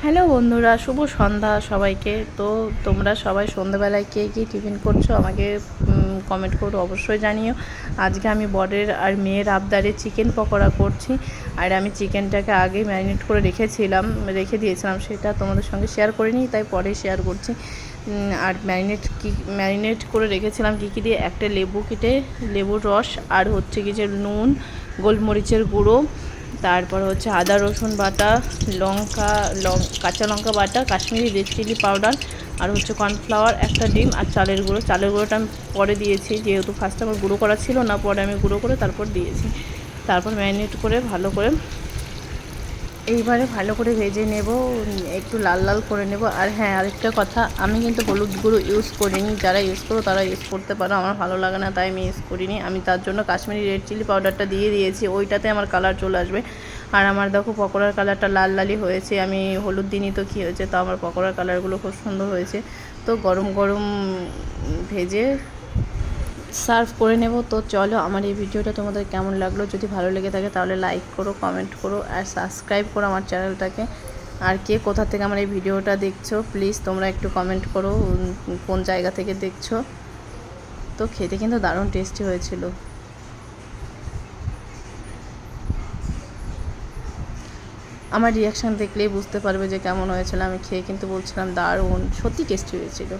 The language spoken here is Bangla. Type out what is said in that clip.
হ্যালো বন্ধুরা, শুভ সন্ধ্যা সবাইকে। তো তোমরা সবাই সন্ধ্যাবেলায় কে কী টিফিন করছো আমাকে কমেন্ট করে অবশ্যই জানিও। আজকে আমি বরের আর মেয়ের আবদারে চিকেন পকোড়া করছি। আর আমি চিকেনটাকে আগেই ম্যারিনেট করে রেখে দিয়েছিলাম, সেটা তোমাদের সঙ্গে শেয়ার করিনি, তাই পরে শেয়ার করছি। আর ম্যারিনেট করে রেখেছিলাম কী দিয়ে, একটা লেবু কেটে, লেবুর রস, আর হচ্ছে কি যে নুন, গোলমরিচের গুঁড়ো, তারপর হচ্ছে আদা রসুন বাটা, কাঁচা লঙ্কা বাটা, কাশ্মীরি রেড চিলি পাউডার, আর হচ্ছে কর্নফ্লাওয়ার, একটা ডিম, আর চালের গুঁড়োটা আমি পরে দিয়েছি, যেহেতু ফার্স্টে আমার গুঁড়ো করা ছিল না, পরে আমি গুঁড়ো করে তারপর দিয়েছি। তারপর ম্যারিনেট করে এইবারে ভালো করে ভেজে নেব, একটু লাল লাল করে নেব। আর হ্যাঁ, আরেকটা কথা, আমি কিন্তু হলুদ গুঁড়ো ইউজ করিনি, যারা ইউজ করো তারা ইউজ করতে পারো, আমার ভালো লাগে না তাই আমি ইউজ করিনি। আমি তার জন্য কাশ্মীরি রেড চিলি পাউডারটা দিয়ে দিয়েছি, ওইটাতে আমার কালার চলে আসবে। আর আমার দেখো পকোড়ার কালারটা লাল লালই হয়েছে, আমি হলুদ দিনই তো কী হয়েছে, তো আমার পকোড়ার কালারগুলো খুব সুন্দর হয়েছে। তো গরম গরম ভেজে সার্ভ করে নেব। তো চলো, আমার এই ভিডিওটা তোমাদের কেমন লাগলো, যদি ভালো লেগে থাকে তাহলে লাইক করো, কমেন্ট করো, আর সাবস্ক্রাইব করো আমার চ্যানেলটাকে। আর কে কোথা থেকে আমার এই ভিডিওটা দেখছো প্লিজ তোমরা একটু কমেন্ট করো, কোন জায়গা থেকে দেখছো। তো খেতে কিন্তু দারুণ টেস্টি হয়েছিল। আমার রিয়াকশান দেখলেই বুঝতে পারবে যে কেমন হয়েছিল। আমি খেয়ে কিন্তু বলছিলাম দারুণ, সত্যি টেস্টি হয়েছিল।